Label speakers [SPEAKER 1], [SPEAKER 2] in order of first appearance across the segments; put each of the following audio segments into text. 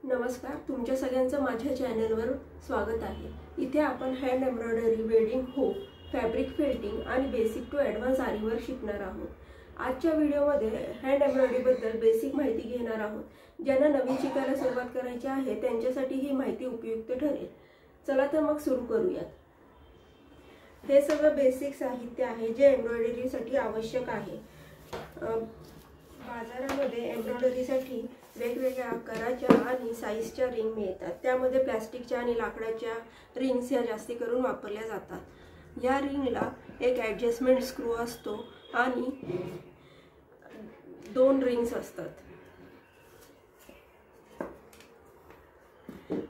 [SPEAKER 1] नमस्कार, तुमच्या सगळ्यांचं माझ्या चॅनलवर स्वागत आहे। इथे आपण hand embroidery, wedding hook, fabric felting आणि बेसिक टू ॲडव्हान्स आरी वर्क शिकणार आहोत। आजच्या व्हिडिओमध्ये हँड एम्ब्रॉयडरी बद्दल बेसिक माहिती घेणार आहोत। ज्यांना नवीन शिकायला सुरुवात करायची आहे त्यांच्यासाठी ही माहिती उपयुक्त ठरेल। चला तर मग सुरू करूयात। हे सगळं बेसिक साहित्य आहे जे एम्ब्रॉयडरीसाठी आवश्यक आहे। बाजारामध्ये एम्ब्रॉयडरीसाठी वेगवेगळ्या आकाराच्या आणि साईजच्या रिंग मिळतात। त्यामध्ये प्लास्टिकच्या आणि लाकडाच्या रिंग्स या जास्ती करून वापरल्या जातात। या रिंगला एक ॲडजस्टमेंट स्क्रू असतो आणि 2 रिंग्स असतात।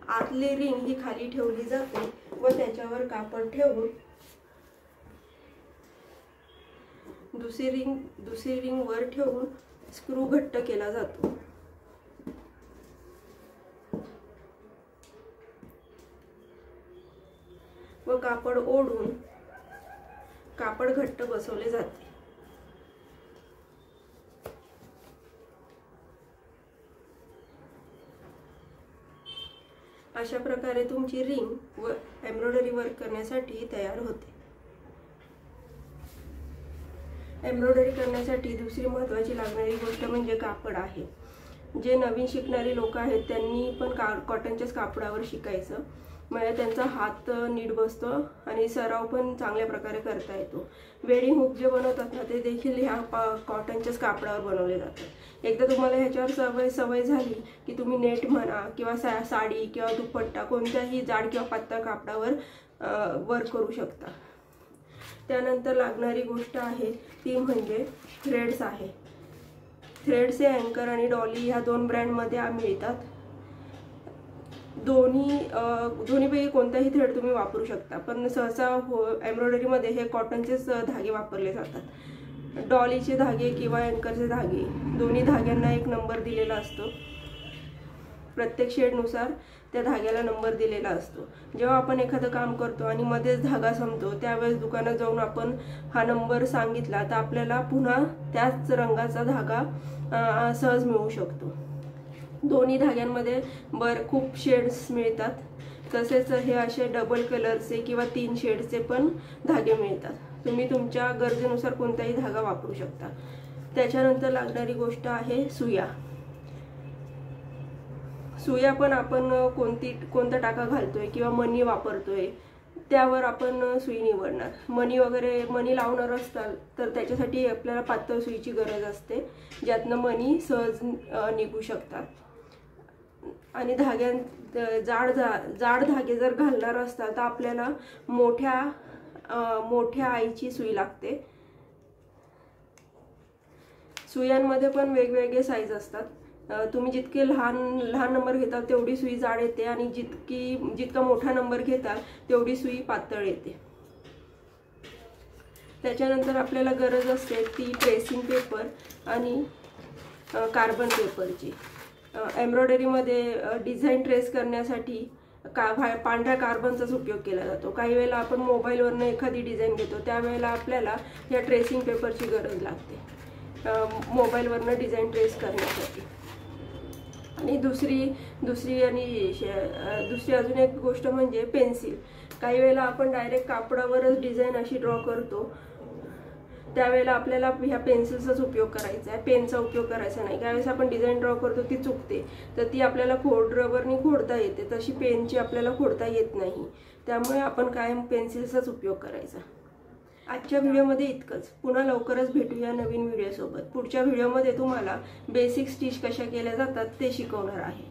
[SPEAKER 1] आतली रिंग ही खाली ठेवली जाते व त्याच्यावर कापड ठेवून दुसरी रिंग वर ठेवून स्क्रू घट्ट केला जातो। व कापड ओढून कापड घट्ट बसवले जाते। अशा प्रकारे तुमची रिंग व एम्ब्रॉयडरी वर्क करण्यासाठी तयार होते। एम्ब्रॉयडरी करण्यासाठी दुसरी महत्त्वाची लागणारी गोष्ट म्हणजे कापड आहे। जे नवीन शिकणारे लोक आहेत त्यांनी पण कॉटनच्याच कापडावर शिकायचं, म्हणजे त्यांचा हात नीट बसतो आणि सराव पण चांगल्या प्रकारे करता येतो। वेडिंग हुक जे बनवतात ना ते देखील ह्या कॉटनच्याच कापडावर बनवले जातात। एकदा तुम्हाला ह्याच्यावर सवय झाली की तुम्ही नेट म्हणा किंवा साडी किंवा दुपट्टा कोणत्याही जाड किंवा पातळ कापडावर वर्क करू शकता। त्यानंतर लागणारी गोष्ट आहे ती म्हणजे थ्रेड्स आहे। थ्रेड्स हे अँकर आणि डॉली ह्या 2 ब्रँडमध्ये मिळतात। दोन्हीपैकी कोणताही थ्रेड तुम्ही वापरू शकता, पण सहसा एम्ब्रॉयडरीमध्ये हे कॉटनचेच धागे वापरले जातात। डॉलीचे धागे किंवा अँकरचे धागे दोन्ही धाग्यांना एक नंबर दिलेला असतो। प्रत्येक शेडनुसार त्या धाग्याला नंबर दिलेला असतो। जेव्हा आपण एखादं काम करतो आणि मध्येच धागा संपतो त्यावेळेस दुकानात जाऊन आपण हा नंबर सांगितला तर आपल्याला पुन्हा त्याच रंगाचा धागा सहज मिळू शकतो। दोन्ही धाग्यांमध्ये खूप शेड्स मिळतात, तसेच हे असे डबल कलरचे किंवा 3 शेडचे पण धागे मिळतात। तुम्ही तुमच्या गरजेनुसार कोणताही धागा वापरू शकता। त्याच्यानंतर लागणारी गोष्ट आहे सुया। सुया पण आपण कोणता टाका घालतोय किंवा मणी वापरतोय त्यावर आपण सुई निवडणार। मणी लावणार असताल तर त्याच्यासाठी आपल्याला पातळ सुईची गरज असते, ज्यातनं मणी सहज निघू शकतात। आणि जाड धागे जर घालणार असता तर आपल्याला मोठ्या आईची सुई लागते। सुयांमध्ये पण वेगवेगळे साईज असतात। तुम्ही जितके लहान नंबर घेताल तेवढी सुई जाड येते आणि जितका मोठा नंबर घेताल तेवढी सुई पातळ येते। त्याच्यानंतर आपल्याला गरज असते ती ट्रेसिंग पेपर आणि कार्बन पेपरची। एम्ब्रॉयडरीमध्ये डिझाईन ट्रेस करण्यासाठी पांढऱ्या कार्बनचाच उपयोग केला जातो। काही वेळेला आपण मोबाईलवरनं एखादी डिझाईन घेतो त्यावेळेला आपल्याला या ट्रेसिंग पेपरची गरज लागते मोबाईलवरनं डिझाईन ट्रेस करण्यासाठी। आणि दुसरी अजून एक गोष्ट म्हणजे पेन्सिल। काही वेळेला आपण डायरेक्ट कापडावरच डिझाईन अशी ड्रॉ करतो त्यावेळेला आपल्याला ह्या पेन्सिलचाच उपयोग करायचा आहे, पेनचा उपयोग करायचा नाही। त्यावेळेस आपण डिझाईन ड्रॉ करतो ती चुकते तर ती आपल्याला रबरनी खोडता येते, तशी पेनची आपल्याला खोडता येत नाही। त्यामुळे आपण कायम पेन्सिलचाच उपयोग करायचा। आजच्या व्हिडिओमध्ये इतकंच। पुन्हा लवकरच भेटूया नवीन व्हिडिओसोबत। पुढच्या व्हिडिओमध्ये तुम्हाला बेसिक स्टिच कशा केल्या जातात ते शिकवणार आहे।